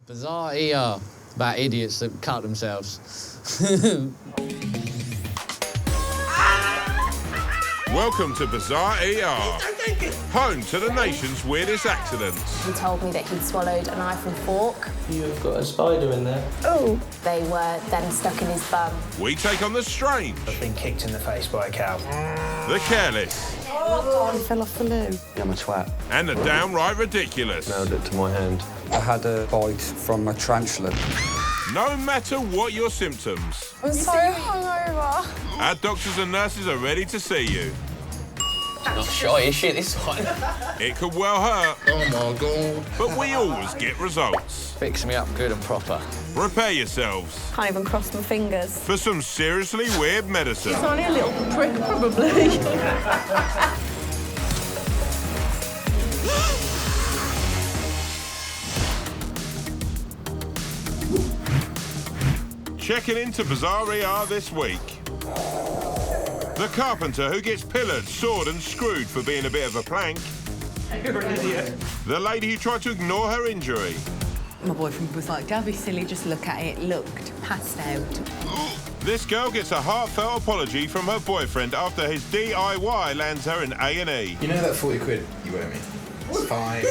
Bizarre ER about idiots that cut themselves. Welcome to Bizarre ER, home to the nation's weirdest accidents. He told me that he'd swallowed a knife and fork. You've got a spider in there. Oh. They were then stuck in his bum. We take on the strange, I've been kicked in the face by a cow. the careless, Oh, he fell off the loo. I'm a twat. and the downright ridiculous. Nailed it to my hand. I had a bite from a tarantula. No matter what your symptoms, I'm so hungover. our doctors and nurses are ready to see you. Not shy, is she, this one? It could well hurt, Oh, my God. but we always get results. Fix me up good and proper. Prepare yourselves Can't even cross my fingers. for some seriously weird medicine. It's only a little prick, probably. Checking into Bizarre ER this week. The carpenter who gets pillared, sawed and screwed for being a bit of a plank. You're an idiot. The lady who tried to ignore her injury. My boyfriend was like, don't be silly, just look at it. Looked, passed out. This girl gets a heartfelt apology from her boyfriend after his DIY lands her in A&E. You know that 40 quid you owe me? It's fine.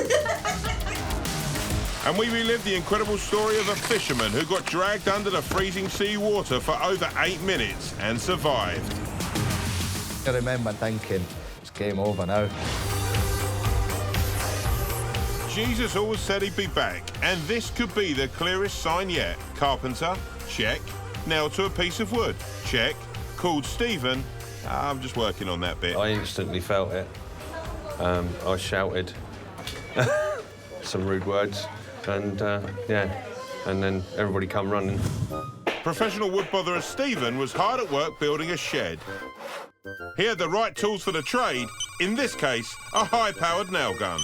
And we relive the incredible story of a fisherman who got dragged under the freezing sea water for over 8 minutes and survived. I remember thinking, it's game over now. Jesus always said he'd be back, and this could be the clearest sign yet. Carpenter, check. Nailed to a piece of wood, check. Called Steven. I'm just working on that bit. I instantly felt it. I shouted some rude words, and yeah, and then everybody come running. Professional wood botherer Steven was hard at work building a shed. He had the right tools for the trade, in this case, a high-powered nail gun.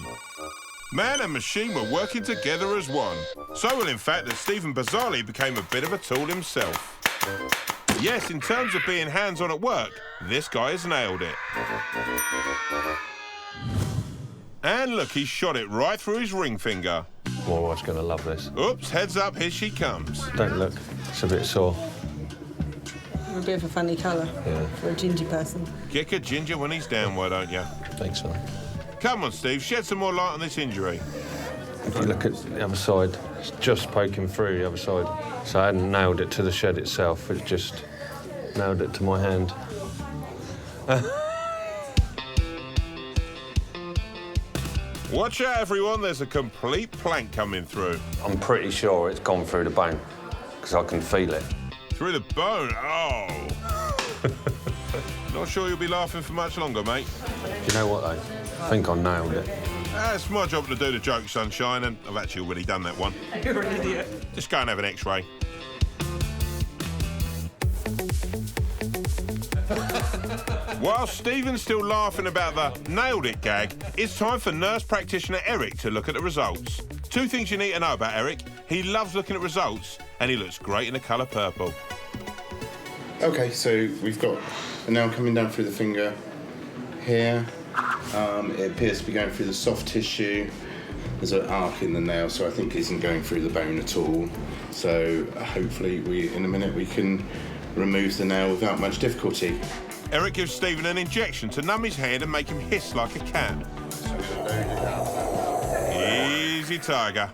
Man and machine were working together as one. So well, in fact, that Steven bizarrely became a bit of a tool himself. Yes, in terms of being hands-on at work, this guy has nailed it. And look, he shot it right through his ring finger. My wife's gonna love this. Oops, heads up, here she comes. Don't look, it's a bit sore. A bit of a funny colour for a ginger person. Kick a ginger when he's down, why don't you? Thanks, son. Come on, Steve, shed some more light on this injury. If you look at the other side, it's just poking through the other side. So I hadn't nailed it to the shed itself, it just nailed it to my hand. Watch out, everyone, there's a complete plank coming through. I'm pretty sure it's gone through the bone, because I can feel it. Through the bone, oh. Not sure you'll be laughing for much longer, mate. You know what, though? I think I nailed it. It's my job to do the joke, sunshine, and I've actually already done that one. You're an idiot. Just go and have an X-ray. While Stephen's still laughing about the nailed it gag, it's time for nurse practitioner Eric to look at the results. 2 things you need to know about Eric. He loves looking at results, and he looks great in the colour purple. Okay, so we've got a nail coming down through the finger here. It appears to be going through the soft tissue. There's an arc in the nail, so I think it isn't going through the bone at all. So hopefully in a minute we can remove the nail without much difficulty. Eric gives Stephen an injection to numb his hand and make him hiss like a cat. Easy, tiger.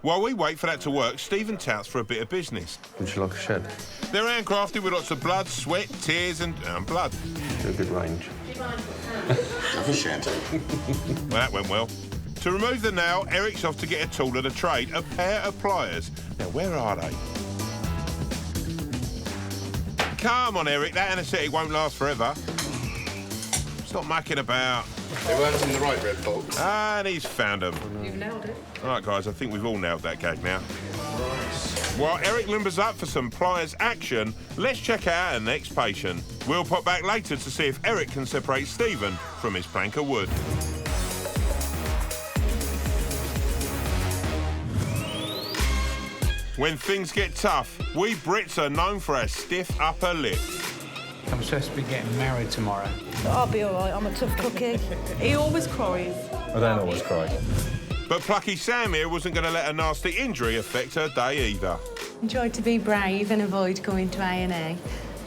While we wait for that to work, Stephen touts for a bit of business. Would you like a shed? They're handcrafted with lots of blood, sweat, tears and blood. A good range. Have a shed. Well, that went well. To remove the nail, Eric's off to get a tool of the trade, a pair of pliers. Now, where are they? Come on, Eric, that anaesthetic won't last forever. Stop mucking about. They weren't in the right red box. And he's found them. You've nailed it. All right, guys, I think we've all nailed that gag now. While Eric limbers up for some pliers action, let's check out our next patient. We'll pop back later to see if Eric can separate Stephen from his plank of wood. When things get tough, we Brits are known for our stiff upper lip. I'm supposed to be getting married tomorrow. I'll be all right. I'm a tough cookie. He always cries. I don't always cry. But plucky Sam here wasn't going to let a nasty injury affect her day either. Tried to be brave and avoid going to A&E.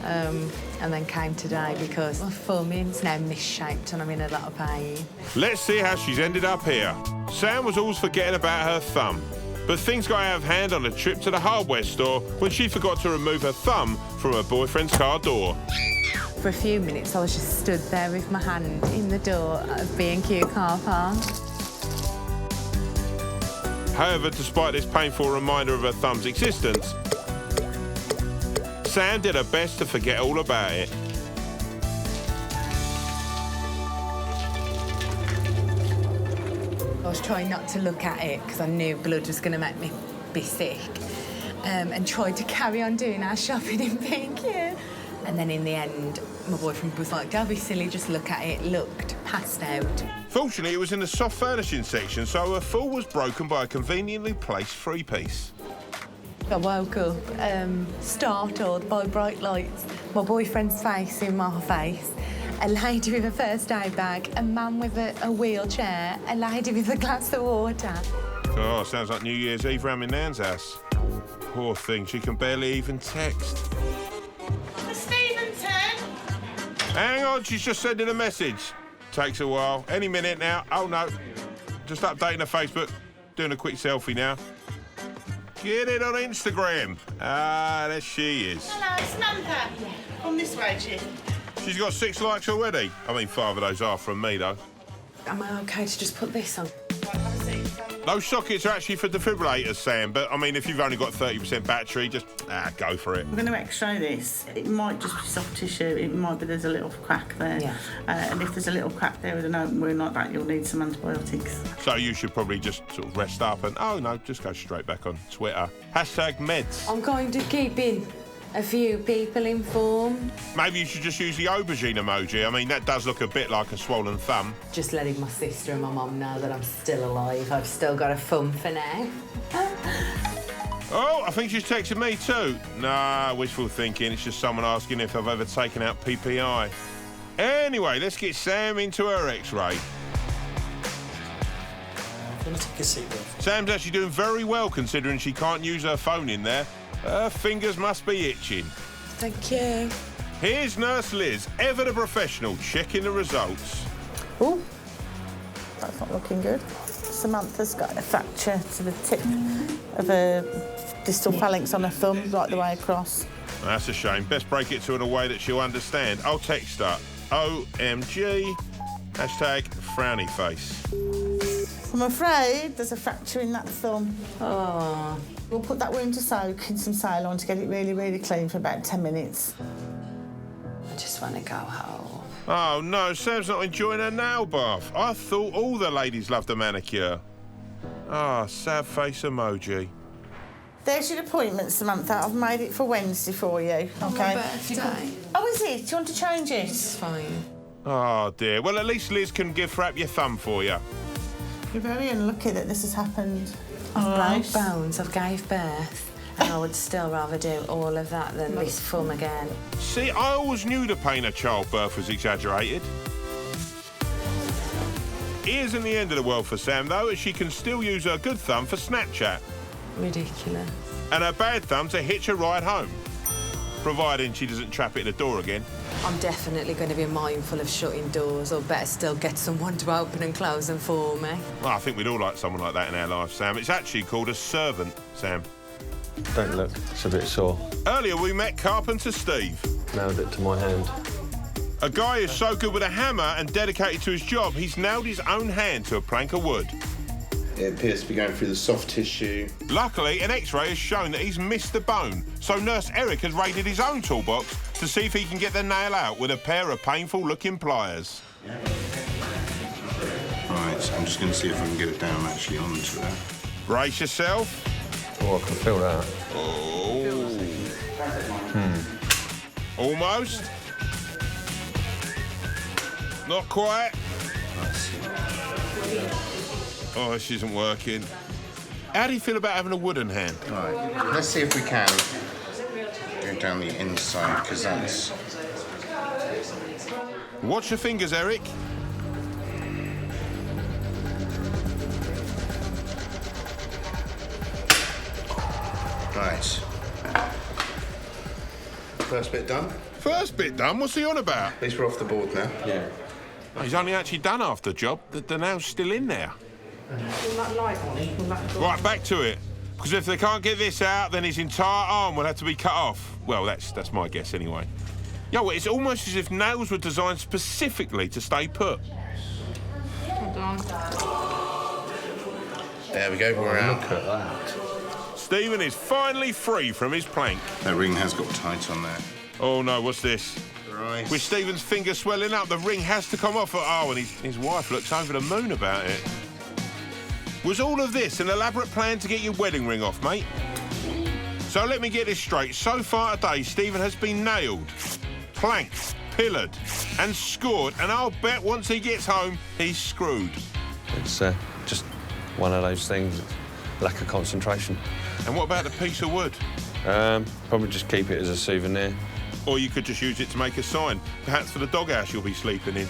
And then came today because my thumb is now misshaped and I'm in a lot of pain. Let's see how she's ended up here. Sam was always forgetting about her thumb, but things got out of hand on a trip to the hardware store when she forgot to remove her thumb from her boyfriend's car door. For a few minutes, I was just stood there with my hand in the door of B&Q car park. However, despite this painful reminder of her thumb's existence, Sam did her best to forget all about it. I was trying not to look at it because I knew blood was going to make me be sick, and tried to carry on doing our shopping in B&Q. And then in the end, my boyfriend was like, "Don't be silly, just look at it." Looked, passed out. Fortunately, it was in the soft furnishing section, so her fall was broken by a conveniently placed three-piece. I woke up startled by bright lights, my boyfriend's face in my face, a lady with a first aid bag, a man with a wheelchair, a lady with a glass of water. Oh, sounds like New Year's Eve round my nan's house. Poor thing, she can barely even text. Hang on, she's just sending a message. Takes a while. Any minute now. Oh, no. Just updating her Facebook. Doing a quick selfie now. Get it on Instagram. Ah, there she is. Hello, Samantha. Come this way, Jim. She's got 6 likes already. I mean, 5 of those are from me, though. Am I OK to just put this on? Those sockets are actually for defibrillators, Sam, but, I mean, if you've only got 30% battery, just, go for it. We're going to X-ray this. It might just be soft tissue. It might be there's a little crack there. Yeah. And if there's a little crack there with an open wound like that, you'll need some antibiotics. So you should probably just sort of rest up and, oh, no, just go straight back on Twitter. #meds. I'm going to keep in a few people informed. Maybe you should just use the aubergine emoji. I mean, that does look a bit like a swollen thumb. Just letting my sister and my mum know that I'm still alive. I've still got a thumb for now. Oh, I think she's texting me too. Nah, wishful thinking. It's just someone asking if I've ever taken out PPI. Anyway, let's get Sam into her X-ray. Let me take a seat, Bill. Sam's actually doing very well considering she can't use her phone in there. Her fingers must be itching. Thank you. Here's Nurse Liz, ever the professional, checking the results. Oh, that's not looking good. Samantha's got a fracture to the tip of her distal phalanx on her thumb, right the way across. That's a shame. Best break it to her in a way that she'll understand. I'll text her. OMG, #frowny face. I'm afraid there's a fracture in that thumb. Oh. We'll put that wound to soak in some Ceylon to get it really, really clean for about 10 minutes. I just want to go home. Oh, no, Sam's not enjoying her nail bath. I thought all the ladies loved a manicure. Ah, sad face emoji. There's your appointment, Samantha. I've made it for Wednesday for you. My birthday. Oh, is it? Do you want to change it? It's fine. Oh, dear. Well, at least Liz can give Frap your thumb for you. You're very unlucky that this has happened. I've broke bones, I've gave birth, and I would still rather do all of that than this thumb again. See, I always knew the pain of childbirth was exaggerated. It isn't the end of the world for Sam, though, as she can still use her good thumb for Snapchat. Ridiculous. And her bad thumb to hitch a ride home. Providing she doesn't trap it in the door again. I'm definitely going to be mindful of shutting doors, or better still get someone to open and close them for me. Well, I think we'd all like someone like that in our life, Sam. It's actually called a servant, Sam. Don't look, it's a bit sore. Earlier we met Carpenter Steve. Nailed it to my hand. A guy who's so good with a hammer and dedicated to his job, he's nailed his own hand to a plank of wood. It appears to be going through the soft tissue. Luckily, an X-ray has shown that he's missed the bone, so Nurse Eric has raided his own toolbox to see if he can get the nail out with a pair of painful-looking pliers. Right, so I'm just going to see if I can get it down actually onto it. Brace yourself. Oh, I can feel that. Oh. Almost. Not quite. Oh, this isn't working. How do you feel about having a wooden hand? Right, let's see if we can go down the inside, because that's... Watch your fingers, Eric. Right. First bit done. First bit done? What's he on about? At least we're off the board now. Yeah. Oh, he's only actually done half the job. The nail's still in there. Right, back to it. Because if they can't get this out, then his entire arm will have to be cut off. Well, that's my guess anyway. Yo, it's almost as if nails were designed specifically to stay put. Hold on. There we go, we're out. Look at that. Stephen is finally free from his plank. That ring has got tight on there. Oh no, what's this? Right. With Stephen's finger swelling up, the ring has to come off. Oh, and his wife looks over the moon about it. Was all of this an elaborate plan to get your wedding ring off, mate? So let me get this straight. So far today, Stephen has been nailed, planked, pillared and scored, and I'll bet once he gets home, he's screwed. It's just one of those things, lack of concentration. And what about the piece of wood? Probably just keep it as a souvenir. Or you could just use it to make a sign, perhaps for the doghouse you'll be sleeping in.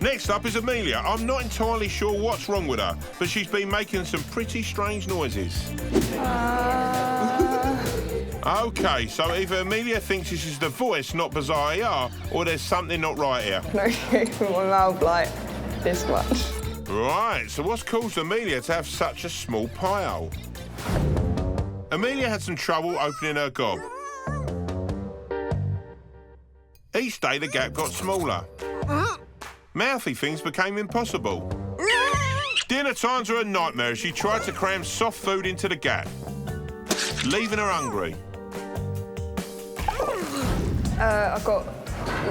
Next up is Amelia. I'm not entirely sure what's wrong with her, but she's been making some pretty strange noises. OK, so either Amelia thinks this is the voice, not bizarre AR, or there's something not right here. No, from my mouth like this much. Right, so what's caused Amelia to have such a small pie hole? Amelia had some trouble opening her gob. Each day the gap got smaller. Mouthy things became impossible. Dinner times are a nightmare as she tried to cram soft food into the gap, leaving her hungry. I've got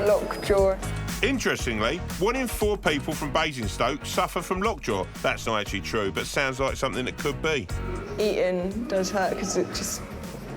lockjaw. Interestingly, 1 in 4 people from Basingstoke suffer from lockjaw. That's not actually true, but sounds like something that could be. Eating does hurt because it just,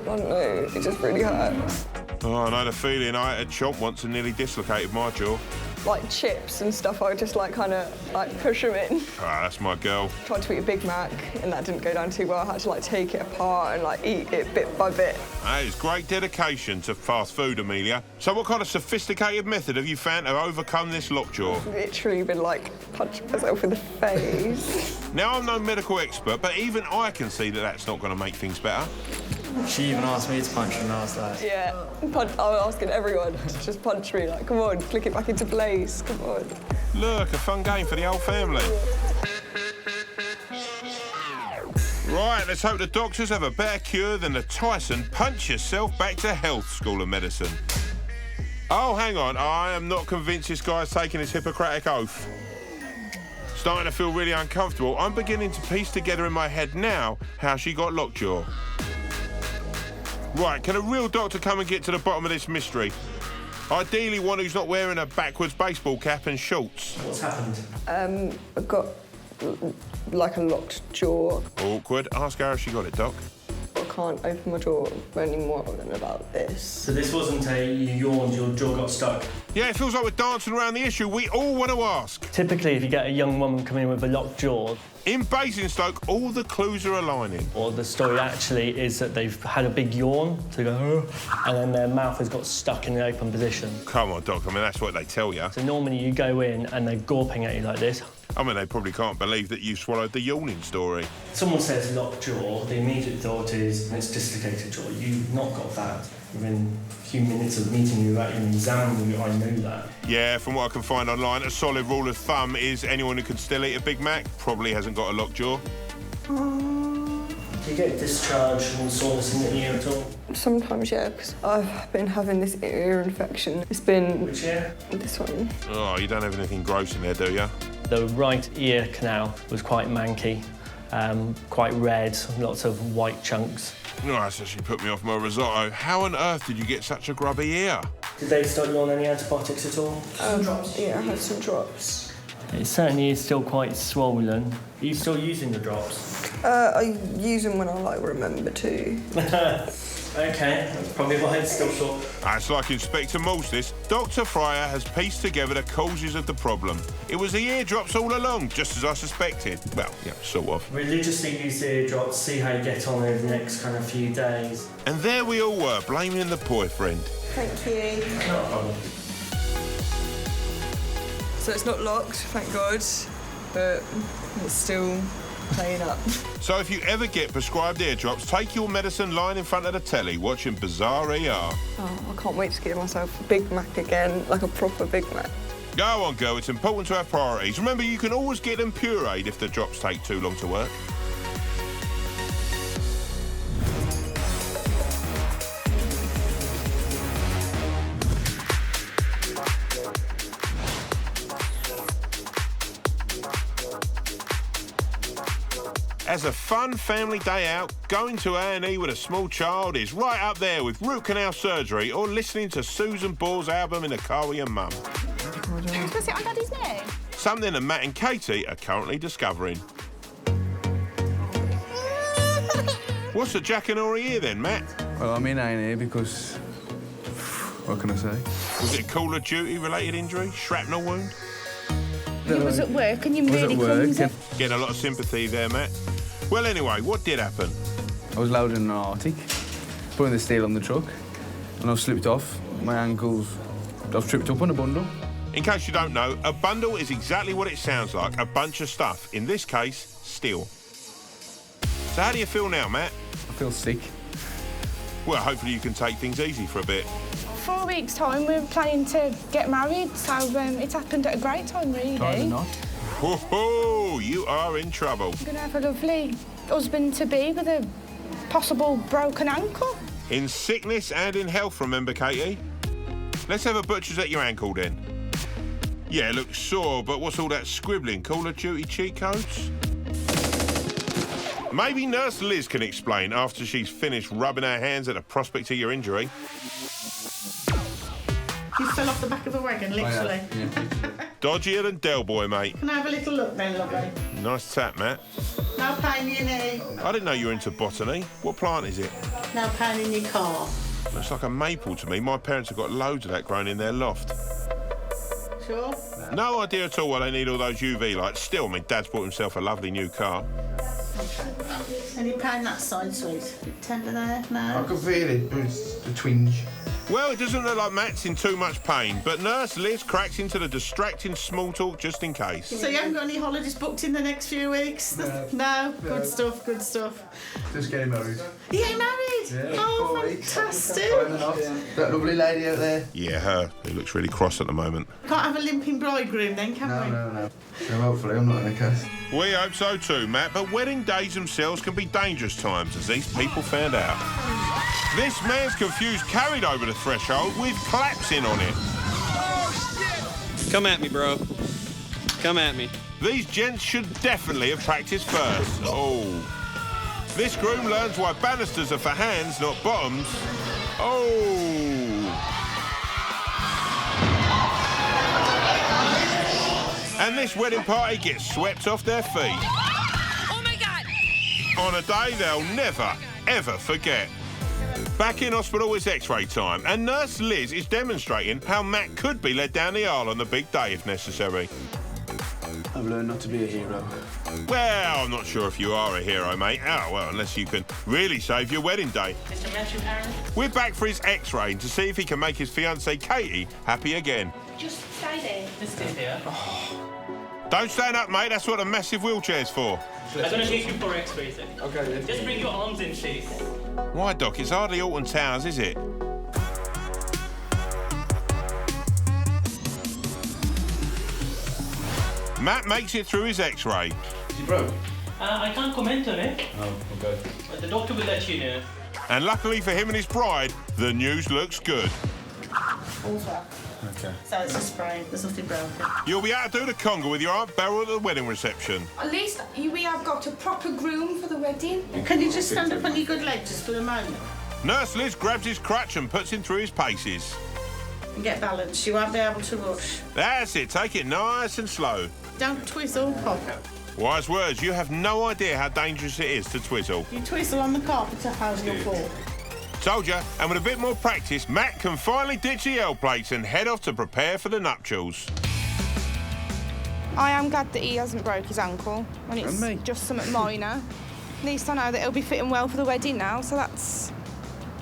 I don't know, it just really hurts. Oh, I know the feeling. I had a chomp once and nearly dislocated my jaw. Like chips and stuff, I would just like kind of like push them in. Ah, that's my girl. Tried to eat a Big Mac and that didn't go down too well. I had to like take it apart and like eat it bit by bit. That is great dedication to fast food, Amelia. So what kind of sophisticated method have you found to overcome this lockjaw? Literally been like punching myself in the face. Now, I'm no medical expert, but even I can see that that's not going to make things better. She even asked me to punch her and I was like... Yeah, I was asking everyone to just punch me, like, come on, click it back into place, come on. Look, a fun game for the whole family. Right, let's hope the doctors have a better cure than the Tyson punch yourself back to health school of medicine. Oh, hang on, I am not convinced this guy's taking his Hippocratic oath. Starting to feel really uncomfortable. I'm beginning to piece together in my head now how she got lockjaw. Right, can a real doctor come and get to the bottom of this mystery? Ideally one who's not wearing a backwards baseball cap and shorts. What's happened? I've got like a locked jaw. Awkward. Ask her if she got it, Doc. I can't open my jaw any more than about this. So this wasn't you yawned, your jaw got stuck? Yeah, it feels like we're dancing around the issue we all want to ask. Typically, if you get a young woman coming in with a locked jaw... In Basingstoke, all the clues are aligning. Or the story actually is that they've had a big yawn, so they go, and then their mouth has got stuck in the open position. Come on, Doc, I mean, that's what they tell you. So normally you go in and they're gawping at you like this. I mean, they probably can't believe that you swallowed the yawning story. Someone says locked jaw, the immediate thought is it's dislocated jaw. You've not got that. Within a few minutes of meeting you, actually examining you, I knew that. Yeah, from what I can find online, a solid rule of thumb is anyone who can still eat a Big Mac probably hasn't got a locked jaw. Do you get discharge and soreness in the ear at all? Sometimes, yeah, because I've been having this ear infection. It's been... Which ear? This one. Oh, you don't have anything gross in there, do you? The right ear canal was quite manky, quite red, lots of white chunks. Oh, that's actually put me off my risotto. How on earth did you get such a grubby ear? Did they start you on any antibiotics at all? Drops? Yeah, I had some drops. It certainly is still quite swollen. Are you still using the drops? I use them when I, like, remember to. OK, that's probably why it's still sore. That's like Inspector Morse. Dr. Fryer has pieced together the causes of the problem. It was the eardrops all along, just as I suspected. Well, yeah, sort of. Religiously use the eardrops, see how you get on over the next kind of few days. And there we all were, blaming the boyfriend. Thank you. So it's not locked, thank God, but it's still playing up. So if you ever get prescribed eardrops, take your medicine lying in front of the telly watching Bizarre ER. Oh, I can't wait to get myself a Big Mac again, like a proper Big Mac. Go on, girl, it's important to have priorities. Remember, you can always get them pureed if the drops take too long to work. As a fun family day out, going to A&E with a small child is right up there with root canal surgery or listening to Susan Ball's album in the car with your mum. Can I sit on Daddy's knee? Something that Matt and Katie are currently discovering. What's the Jack and Ori here then, Matt? Well, I'm in A&E because... what can I say? Was it a Call of Duty related injury? Shrapnel wound? You was at work and you really clumsy. Getting a lot of sympathy there, Matt. Well, anyway, what did happen? I was loading an Arctic, putting the steel on the truck, and I slipped off. My ankles... I've tripped up on a bundle. In case you don't know, a bundle is exactly what it sounds like, a bunch of stuff. In this case, steel. So how do you feel now, Matt? I feel sick. Well, hopefully you can take things easy for a bit. 4 weeks' time, we're planning to get married, so it's happened at a great time, really. Tied a knot. Ho-ho! You are in trouble. I'm going to have a lovely husband-to-be with a possible broken ankle. In sickness and in health, remember, Katie? Let's have a butcher's at your ankle, then. Yeah, it looks sore, but what's all that scribbling? Call of Duty cheat codes? Maybe Nurse Liz can explain after she's finished rubbing her hands at the prospect of your injury. You fell off the back of a wagon, literally. Dodgier than Del Boy, mate. Can I have a little look then, lovely? Nice tap, Matt. No pain in your knee. I didn't know you were into botany. What plant is it? No pain in your car. Looks like a maple to me. My parents have got loads of that growing in their loft. Sure? No idea at all why they need all those UV lights. Still, I mean, Dad's bought himself a lovely new car. Any pain that side, sweet? Tender there? No? I can feel it, but it's a twinge. Well, it doesn't look like Matt's in too much pain, but Nurse Liz cracks into the distracting small talk just in case. So you haven't got any holidays booked in the next few weeks? No? Good stuff, good stuff. Just getting married. You getting married? Yeah, oh, 4 weeks. fantastic. That lovely lady out there. Yeah, her. Who looks really cross at the moment. Can't have a limping bridegroom then, can we? No. So hopefully I'm not in a cast. We hope so too, Matt, but wedding days themselves can be dangerous times, as these people found out. This man's confused carried over the threshold with collapsing on it. Come at me, bro. Come at me. These gents should definitely have practiced first. Oh. This groom learns why banisters are for hands, not bottoms. Oh. And this wedding party gets swept off their feet. Oh my God! On a day they'll never, ever forget. Back in hospital, it's X-ray time, and Nurse Liz is demonstrating how Matt could be led down the aisle on the big day if necessary. I've learned not to be a hero. Well, I'm not sure if you are a hero, mate. Oh, well, unless you can really save your wedding day. Mr. Matthew Aaron? We're back for his X-ray to see if he can make his fiancée Katie happy again. Just stay there. Just stay there. Don't stand up, mate. That's what a massive wheelchair's for. I'm going to take you for X-rays then. Okay, then. Just bring your arms in, please. Why, Doc? It's hardly Alton Towers, is it? Matt makes it through his X-ray. Is he broke? I can't comment on it. Oh, okay. But the doctor will let you know. And luckily for him and his bride, the news looks good. All's well. Okay. So it's a sprain. There's nothing broken. You'll be able to do the conga with your Aunt Beryl at the wedding reception. At least we have got a proper groom for the wedding. Can you just stand up on your good leg just for a moment? Nurse Liz grabs his crutch and puts him through his paces. And get balanced. You won't be able to rush. That's it. Take it nice and slow. Don't twizzle, Pop. Wise words. You have no idea how dangerous it is to twizzle. You twizzle on the carpet to how you'll fall. Told ya. And with a bit more practice, Matt can finally ditch the L plates and head off to prepare for the nuptials. I am glad that he hasn't broke his ankle when it's And me. just something minor. At least I know that he'll be fitting well for the wedding now, so that's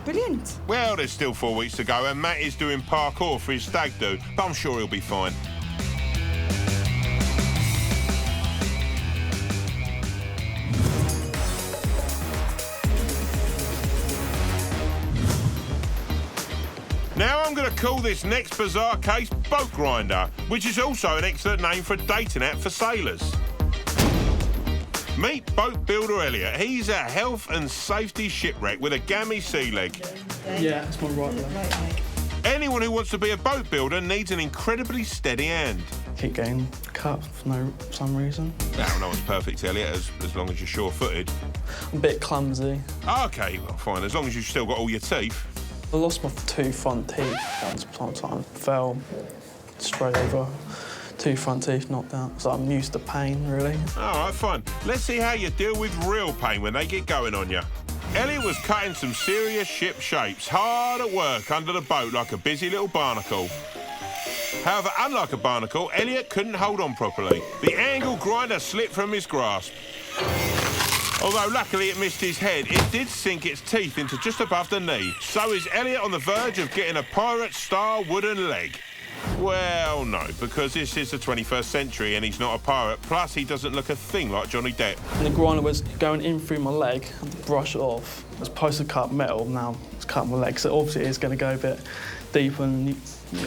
Brilliant. Well, there's still 4 weeks to go, and Matt is doing parkour for his stag do, but I'm sure he'll be fine. Now I'm going to call this next bizarre case Boat Grinder, which is also an excellent name for a dating app for sailors. Meet boat builder Elliot. He's a health and safety shipwreck with a gammy sea leg. Yeah, that's my right leg. Anyone who wants to be a boat builder needs an incredibly steady hand. Keep getting cut for some reason. No one's perfect, Elliot, as long as you're sure-footed. I'm a bit clumsy. OK, well, fine, as long as you've still got all your teeth. I lost my 2 front teeth once upon a time. Fell straight over. 2 front teeth knocked out, so I'm used to pain, really. All right, fine. Let's see how you deal with real pain when they get going on you. Elliot was cutting some serious ship shapes, hard at work under the boat like a busy little barnacle. However, unlike a barnacle, Elliot couldn't hold on properly. The angle grinder slipped from his grasp. Although luckily it missed his head, it did sink its teeth into just above the knee. So is Elliot on the verge of getting a pirate-style wooden leg? Well, no, because this is the 21st century and he's not a pirate. Plus, he doesn't look a thing like Johnny Depp. And the grinder was going in through my leg. I had to brush it off. I was supposed to cut metal, now it's cutting my leg, so obviously it's going to go a bit deeper than you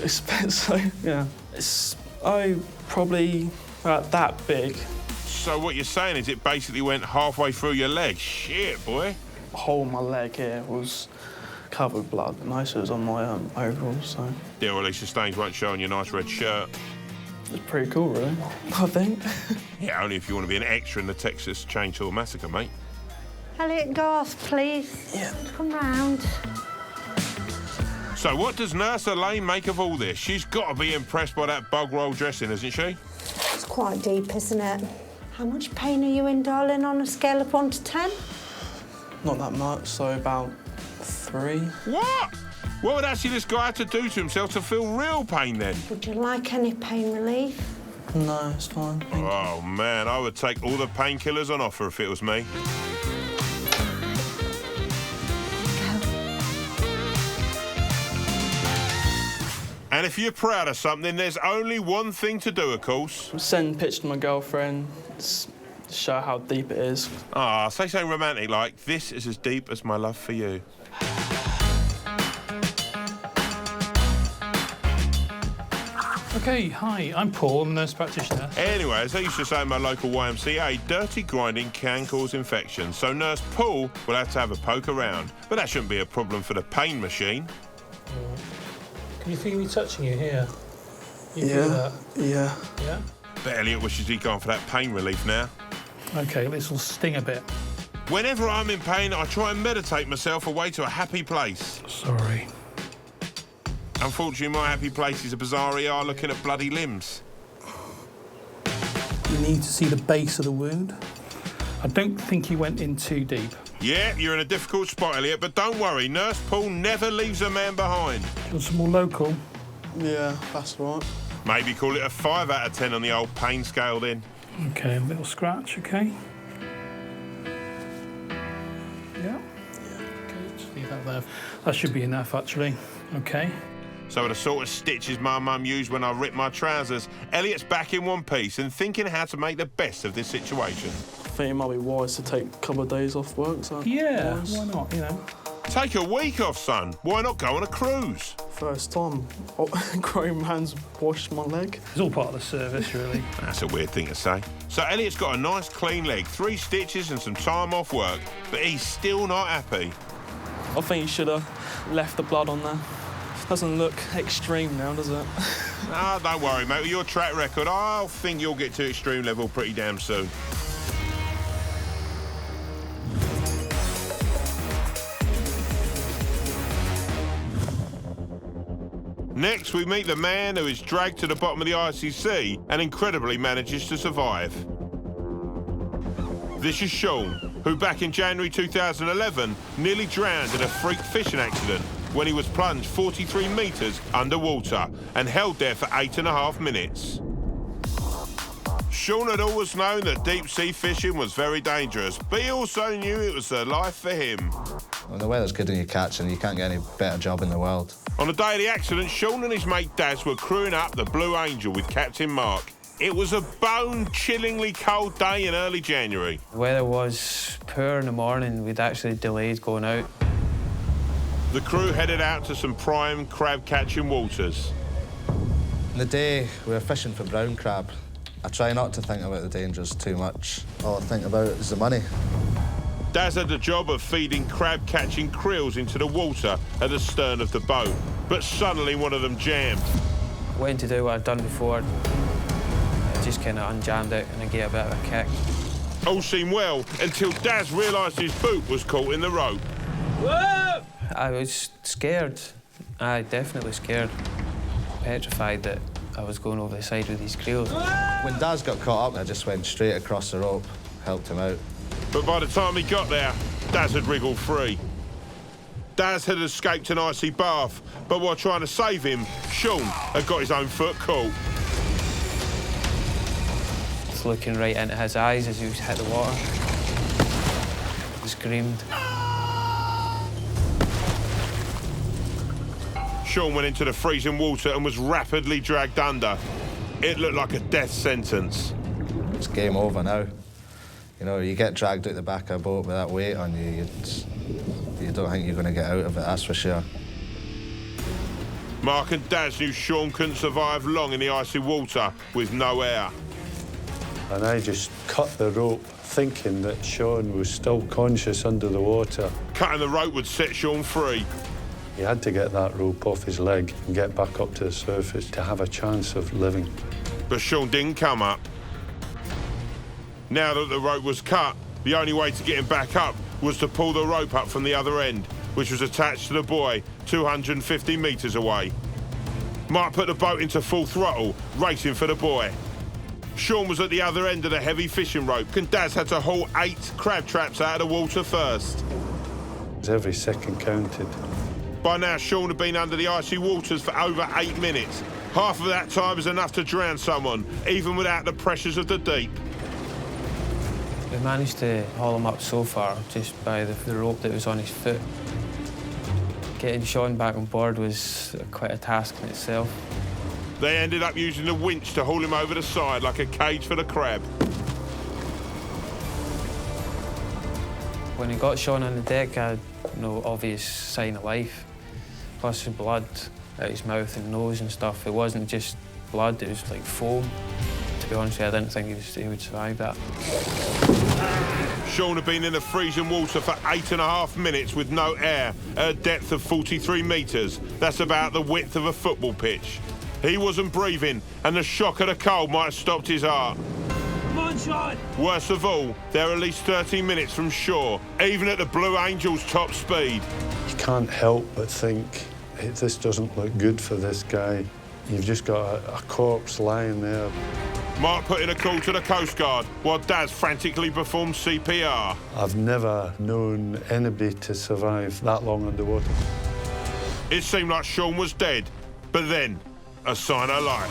expect, so, yeah. It's, probably about that big. So what you're saying is it basically went halfway through your leg? Shit, boy. The whole of my leg here was covered with blood. Most of it was on my overalls, so... Yeah, well, at least the stains won't show on your nice red shirt. It's pretty cool, really, I think. Yeah, only if you want to be an extra in the Texas Chainsaw Massacre, mate. Elliot, Garth, please. Yeah. Come round. So what does Nurse Elaine make of all this? She's got to be impressed by that bog roll dressing, isn't she? It's quite deep, isn't it? How much pain are you in, darling, on a scale of 1 to 10? Not that much, so about 3. What? What would actually this guy have to do to himself to feel real pain, then? Would you like any pain relief? No, it's fine. Oh, man, I would take all the painkillers on offer if it was me. And if you're proud of something, there's only one thing to do, of course. Send pictures to my girlfriend, show how deep it is. Ah, say something romantic like, this is as deep as my love for you. OK, hi, I'm Paul, I'm a nurse practitioner. Anyway, as I used to say in my local YMCA, dirty grinding can cause infections, so Nurse Paul will have to have a poke around. But that shouldn't be a problem for the pain machine. Can you feel me touching you here? You feel that? Yeah. Yeah? But Elliot wishes he'd gone for that pain relief now. OK, this will sting a bit. Whenever I'm in pain, I try and meditate myself away to a happy place. Sorry. Unfortunately, my happy place is a bizarre ER looking at bloody limbs. You need to see the base of the wound. I don't think he went in too deep. Yeah, you're in a difficult spot, Elliot, but don't worry, Nurse Paul never leaves a man behind. Want some more local? Yeah, that's right. Maybe call it a 5 out of 10 on the old pain scale then. OK, a little scratch, OK? Yeah? OK, just leave that there. That should be enough, actually. OK. So with the sort of stitches my mum used when I ripped my trousers, Elliot's back in one piece and thinking how to make the best of this situation. I think it might be wise to take a couple of days off work, so... Yeah, why not, you know? Take a week off, son. Why not go on a cruise? First time a grown man's washed my leg. It's all part of the service, really. That's a weird thing to say. So Elliot's got a nice clean leg, 3 stitches and some time off work, but he's still not happy. I think you should have left the blood on there. Doesn't look extreme now, does it? Ah, don't worry, mate. With your track record, I think you'll get to extreme level pretty damn soon. Next, we meet the man who is dragged to the bottom of the ICC and incredibly manages to survive. This is Sean, who back in January 2011 nearly drowned in a freak fishing accident when he was plunged 43 metres underwater and held there for 8.5 minutes. Sean had always known that deep-sea fishing was very dangerous, but he also knew it was the life for him. When the weather's good and you're catching, you can't get any better job in the world. On the day of the accident, Sean and his mate Daz were crewing up the Blue Angel with Captain Mark. It was a bone-chillingly cold day in early January. The weather was poor in the morning. We'd actually delayed going out. The crew headed out to some prime crab-catching waters. In the day, we were fishing for brown crab. I try not to think about the dangers too much. All I think about is the money. Daz had the job of feeding crab-catching krills into the water at the stern of the boat, but suddenly one of them jammed. Went to do what I'd done before. I just kind of unjammed it and I get a bit of a kick. All seemed well until Daz realised his boot was caught in the rope. Whoa! I was scared. Definitely scared. Petrified that I was going over the side with these krills. When Daz got caught up, I just went straight across the rope, helped him out. But by the time he got there, Daz had wriggled free. Daz had escaped an icy bath, but while trying to save him, Sean had got his own foot caught. Just looking right into his eyes as he hit the water. He screamed. Sean went into the freezing water and was rapidly dragged under. It looked like a death sentence. It's game over now. You know, you get dragged out the back of a boat with that weight on you, you don't think you're going to get out of it, that's for sure. Mark and Daz knew Sean couldn't survive long in the icy water with no air. And I just cut the rope, thinking that Sean was still conscious under the water. Cutting the rope would set Sean free. He had to get that rope off his leg and get back up to the surface to have a chance of living. But Sean didn't come up. Now that the rope was cut, the only way to get him back up was to pull the rope up from the other end, which was attached to the buoy 250 metres away. Mark put the boat into full throttle, racing for the buoy. Sean was at the other end of the heavy fishing rope, and Daz had to haul 8 crab traps out of the water first. Every second counted. By now, Sean had been under the icy waters for over 8 minutes. Half of that time was enough to drown someone, even without the pressures of the deep. We managed to haul him up so far just by the rope that was on his foot. Getting Sean back on board was quite a task in itself. They ended up using the winch to haul him over the side like a cage for the crab. When he got Sean on the deck, I had no obvious sign of life. Plus the blood out his mouth and nose and stuff. It wasn't just blood, it was like foam. To be honest with you, I didn't think he would survive that. Sean had been in the freezing water for 8.5 minutes with no air at a depth of 43 metres. That's about the width of a football pitch. He wasn't breathing, and the shock of the cold might have stopped his heart. Come on, Sean! Worst of all, they're at least 30 minutes from shore, even at the Blue Angel's top speed. You can't help but think, this doesn't look good for this guy. You've just got a corpse lying there. Mark put in a call to the Coast Guard while Daz frantically performed CPR. I've never known anybody to survive that long underwater. It seemed like Sean was dead, but then, a sign of life.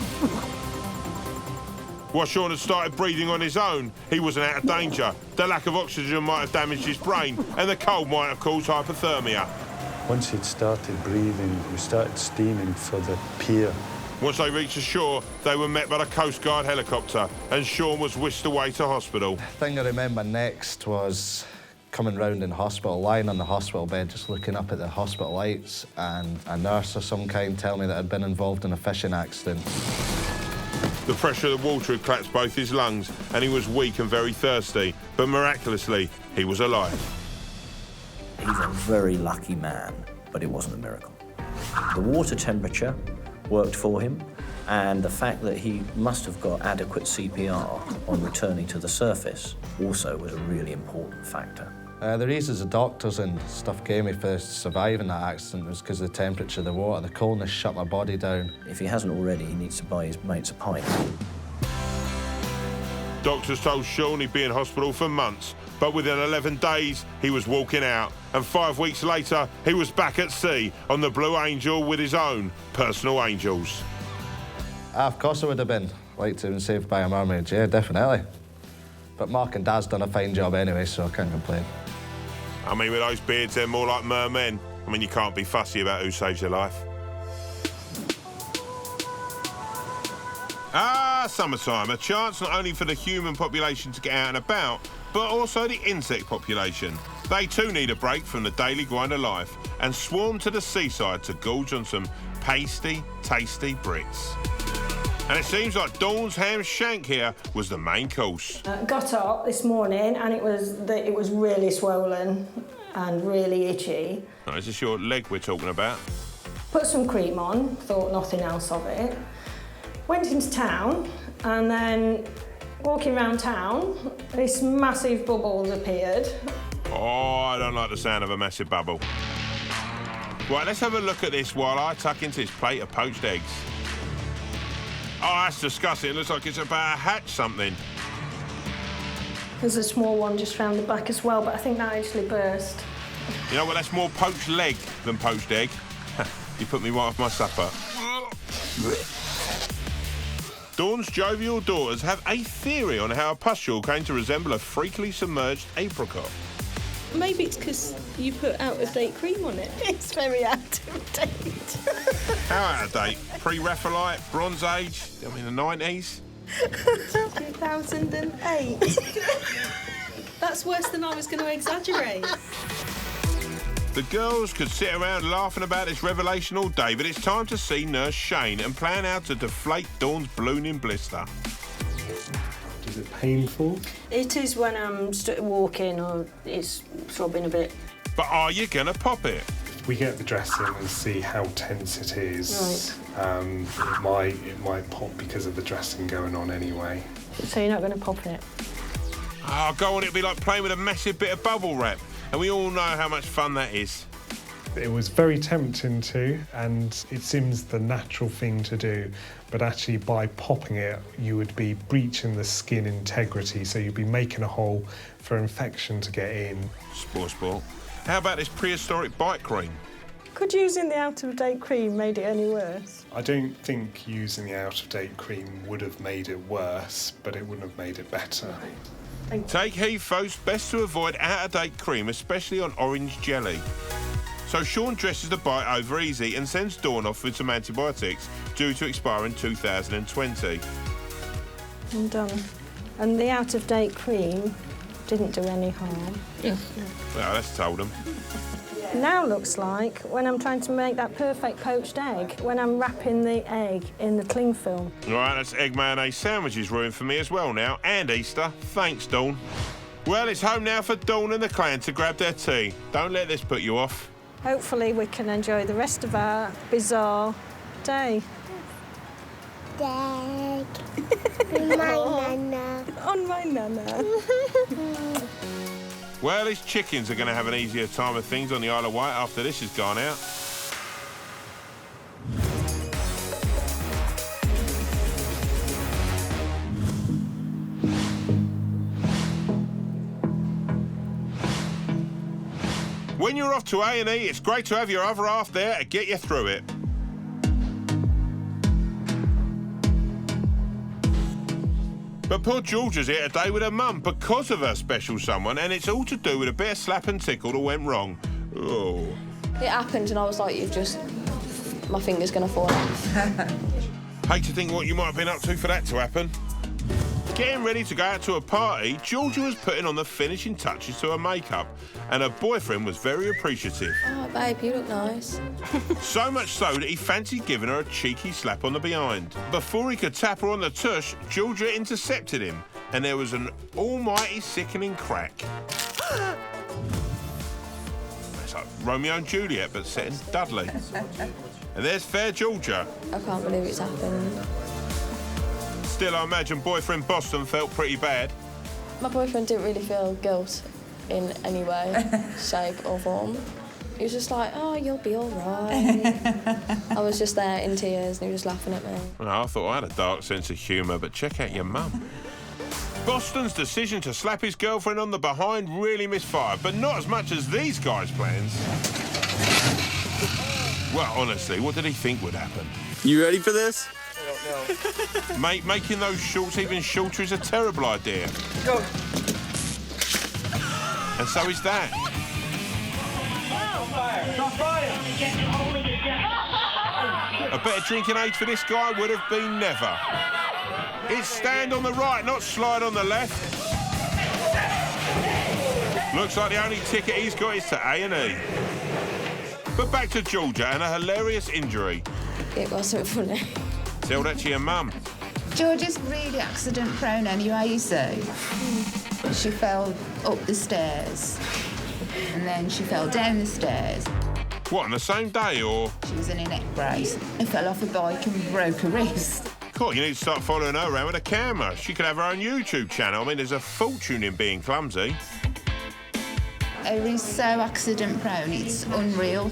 While Sean had started breathing on his own, he wasn't out of danger. The lack of oxygen might have damaged his brain, and the cold might have caused hypothermia. Once he'd started breathing, we started steaming for the pier. Once they reached the shore, they were met by the Coast Guard helicopter, and Sean was whisked away to hospital. The thing I remember next was coming round in hospital, lying on the hospital bed, just looking up at the hospital lights, and a nurse of some kind telling me that I'd been involved in a fishing accident. The pressure of the water had collapsed both his lungs, and he was weak and very thirsty, but miraculously, he was alive. He's a very lucky man, but it wasn't a miracle. The water temperature worked for him, and the fact that he must have got adequate CPR on returning to the surface also was a really important factor. The reasons the doctors and stuff gave me for surviving that accident was because of the temperature of the water. The coldness shut my body down. If he hasn't already, he needs to buy his mates a pint. Doctors told Sean he'd be in hospital for months, but within 11 days, he was walking out. And 5 weeks later, he was back at sea on the Blue Angel with his own personal angels. Of course I would have been. Like to have been saved by a mermaid, yeah, definitely. But Mark and Dad's done a fine job anyway, so I can't complain. I mean, with those beards, they're more like mermen. I mean, you can't be fussy about who saves your life. Ah, summertime, a chance not only for the human population to get out and about, but also the insect population. They too need a break from the daily grind of life and swarm to the seaside to gorge on some pasty, tasty Brits. And it seems like Dawn's ham shank here was the main course. Got up this morning and it was really swollen and really itchy. Right, is this your leg we're talking about? Put some cream on, thought nothing else of it. Went into town and then walking around town, this massive bubble appeared. Oh, I don't like the sound of a massive bubble. Right, let's have a look at this while I tuck into this plate of poached eggs. Oh, that's disgusting. It looks like it's about to hatch something. There's a small one just round the back as well, but I think that actually burst. You know what, that's more poached leg than poached egg. You put me right off my supper. Dawn's jovial daughters have a theory on how a pustule came to resemble a freakily submerged apricot. Maybe it's because you put out-of-date cream on it. It's very out of date. How out of date? Pre-Raphaelite, Bronze Age, I mean the 90s? 2008. That's worse than I was going to exaggerate. The girls could sit around laughing about this revelation all day, but it's time to see Nurse Shane and plan how to deflate Dawn's ballooning blister. Is it painful? It is when I'm walking or it's throbbing a bit. But are you going to pop it? We get the dressing and see how tense it is. Right. It might pop because of the dressing going on anyway. So you're not going to pop it? Oh, go on, it'd be like playing with a massive bit of bubble wrap. And we all know how much fun that is. It was very tempting to, and it seems the natural thing to do. But actually, by popping it, you would be breaching the skin integrity, so you'd be making a hole for infection to get in. Sport. How about this prehistoric bite cream? Could using the out-of-date cream made it any worse? I don't think using the out-of-date cream would have made it worse, but it wouldn't have made it better. Take heed, folks, best to avoid out-of-date cream, especially on orange jelly. So Sean dresses the bite over easy and sends Dawn off with some antibiotics due to expire in 2020. I'm done. And the out-of-date cream didn't do any harm. Well, that's told them. Now looks like when I'm trying to make that perfect poached egg, when I'm wrapping the egg in the cling film. All right, that's egg mayonnaise sandwiches ruined for me as well now, and Easter. Thanks, Dawn. Well, it's home now for Dawn and the clan to grab their tea. Don't let this put you off. Hopefully we can enjoy the rest of our bizarre day. Dad. My nana. On my nana. Well, his chickens are going to have an easier time of things on the Isle of Wight after this has gone out. When you're off to A&E, it's great to have your other half there to get you through it. But poor Georgia's here today with her mum because of her special someone, and it's all to do with a bit of slap and tickle that went wrong. Oh. It happened and I was like, my finger's gonna fall off. Hate to think what you might have been up to for that to happen. Getting ready to go out to a party, Georgia was putting on the finishing touches to her makeup, and her boyfriend was very appreciative. Oh, babe, you look nice. So much so that he fancied giving her a cheeky slap on the behind. Before he could tap her on the tush, Georgia intercepted him, and there was an almighty sickening crack. It's like Romeo and Juliet, but set in Dudley. And there's fair Georgia. I can't believe it's happened. Still, I imagine boyfriend Boston felt pretty bad. My boyfriend didn't really feel guilt in any way, shape or form. He was just like, oh, you'll be all right. I was just there in tears and he was laughing at me. Well, I thought I had a dark sense of humour, but check out your mum. Boston's decision to slap his girlfriend on the behind really misfired, but not as much as these guys' plans. Well, honestly, what did he think would happen? You ready for this? Mate, making those shorts even shorter is a terrible idea. Go. And so is that. A better drinking age for this guy would have been never. It's stand on the right, not slide on the left. Looks like the only ticket he's got is to A&E. But back to Georgia and a hilarious injury. It wasn't funny. Tell that to your mum. Georgia's really accident prone anyway, you see. She fell up the stairs and then she fell down the stairs. What, on the same day, or...? She was in a neck brace. I fell off a bike and broke her wrist. Cool, you need to start following her around with a camera. She could have her own YouTube channel. I mean, there's a fortune in being clumsy. She's so accident prone, it's unreal.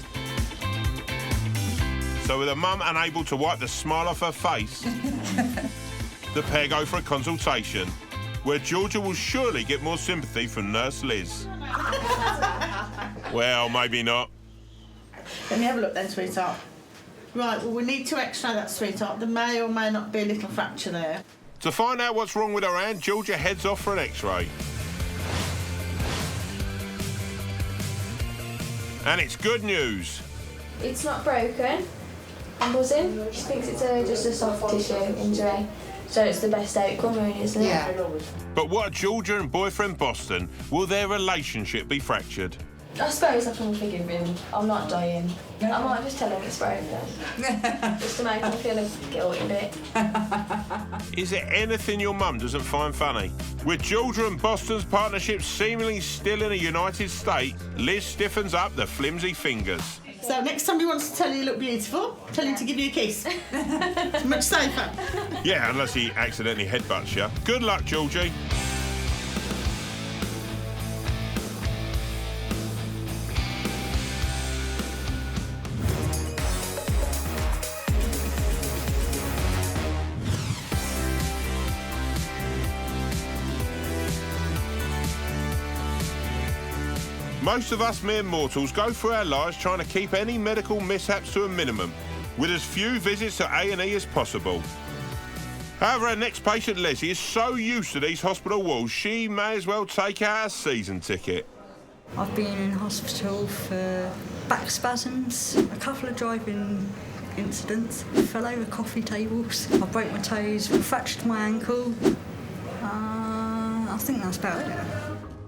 So with a mum unable to wipe the smile off her face, the pair go for a consultation, where Georgia will surely get more sympathy from Nurse Liz. Well, maybe not. Let me have a look then, sweetheart. Right, well, we need to x-ray that, sweetheart. There may or may not be a little fracture there. To find out what's wrong with her hand, Georgia heads off for an x-ray. And it's good news. It's not broken. I'm buzzing. She thinks it's just a soft tissue injury. So it's the best outcome, really, isn't it? Yeah. But what are Georgia and boyfriend Boston? Will their relationship be fractured? I suppose I can forgive him. I'm not dying. I might just tell him it's broken. Just to make him feel a guilty bit. Is there anything your mum doesn't find funny? With Georgia and Boston's partnership seemingly still in a united state, Liz stiffens up the flimsy fingers. So next time he wants to tell you you look beautiful, tell him to give you a kiss. It's much safer. Yeah, unless he accidentally headbutts you. Good luck, Georgie. Most of us mere mortals go through our lives trying to keep any medical mishaps to a minimum, with as few visits to A&E as possible. However, our next patient, Leslie, is so used to these hospital walls, she may as well take out a season ticket. I've been in hospital for back spasms, a couple of driving incidents, fell over coffee tables, I broke my toes, fractured my ankle. I think that's about it.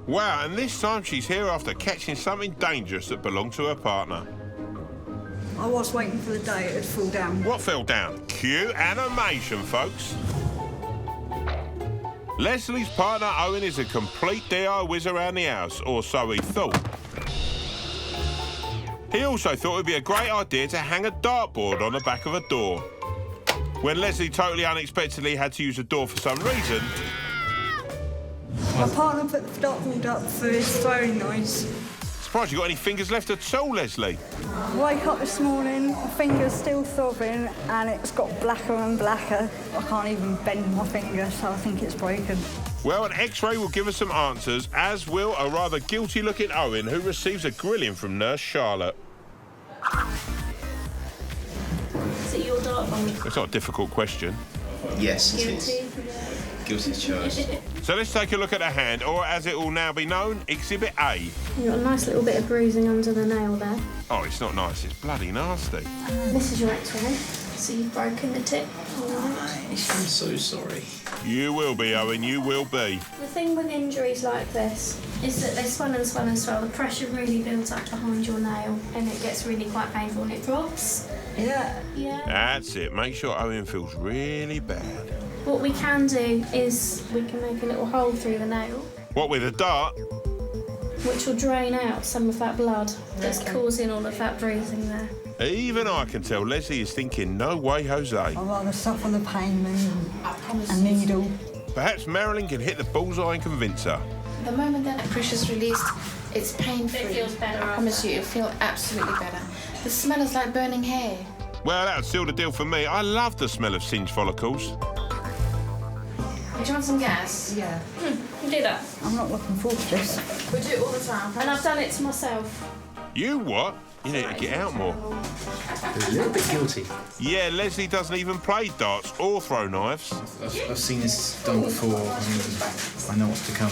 Wow, and this time she's here after catching something dangerous that belonged to her partner. I was waiting for the day it'd fall down. What fell down? Cue animation, folks. Leslie's partner, Owen, is a complete DIY whiz around the house, or so he thought. He also thought it would be a great idea to hang a dartboard on the back of a door. When Leslie totally unexpectedly had to use a door for some reason... My partner put the dartboard up for his throwing noise. Surprised you got any fingers left at all, Leslie? Wake up this morning, my finger's still throbbing and it's got blacker and blacker. I can't even bend my finger, so I think it's broken. Well, an X-ray will give us some answers, as will a rather guilty-looking Owen, who receives a grilling from Nurse Charlotte. Is it your dartboard? It's not a difficult question. Yes, it Guilty. is. Guilty as charged. So let's take a look at the hand, or as it will now be known, Exhibit A. You've got a nice little bit of bruising under the nail there. Oh, it's not nice, it's bloody nasty. This is your X-ray. So you've broken the tip. I'm so sorry. You will be, Owen, you will be. The thing with injuries like this is that they swell and swell and swell. The pressure really builds up behind your nail and it gets really quite painful and it drops. Yeah. Yeah. That's it, make sure Owen feels really bad. What we can do is we can make a little hole through the nail, What, with a dart? which will drain out some of that blood that's causing all of that bruising there. Even I can tell Leslie is thinking, no way, Jose. I'd rather suffer the pain than a needle. Perhaps Marilyn can hit the bullseye and convince her. The moment that pressure's released, it's pain-free. It feels better. I promise you, it'll feel absolutely better. The smell is like burning hair. Well, that would seal the deal for me. I love the smell of singed follicles. Do you want some gas? Yeah. You do that. I'm not looking forward to this. We do it all the time. And I've done it to myself. You what? You need to get out more. A little bit guilty. Yeah, Leslie doesn't even play darts or throw knives. I've seen this done before. I know what's to come.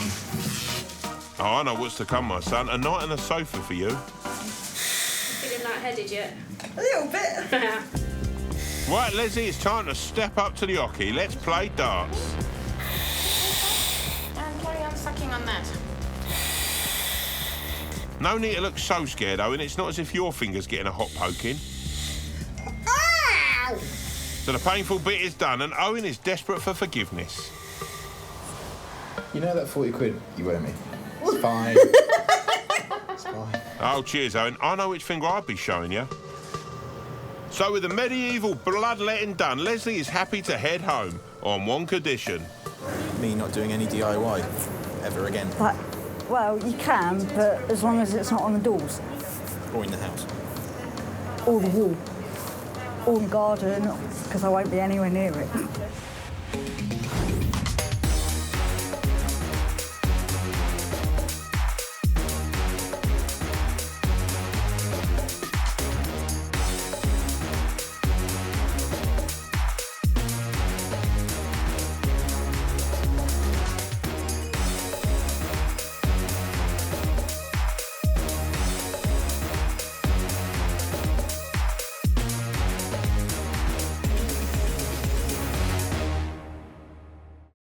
Oh, I know what's to come, my son. A night on the sofa for you. Feeling lightheaded yet? A little bit. Right, Leslie, it's time to step up to the hockey. Let's play darts. And carry on sucking on that. No need to look so scared, Owen. It's not as if your finger's getting a hot poking. Ow! So the painful bit is done, and Owen is desperate for forgiveness. You know that 40 quid you owe me? It's fine. It's fine. Oh, cheers, Owen. I know which finger I'd be showing you. So with the medieval bloodletting done, Leslie is happy to head home on one condition. Me not doing any DIY ever again. Well, you can, but as long as it's not on the doors. Or in the house. Or the wall. Or the garden, because I won't be anywhere near it.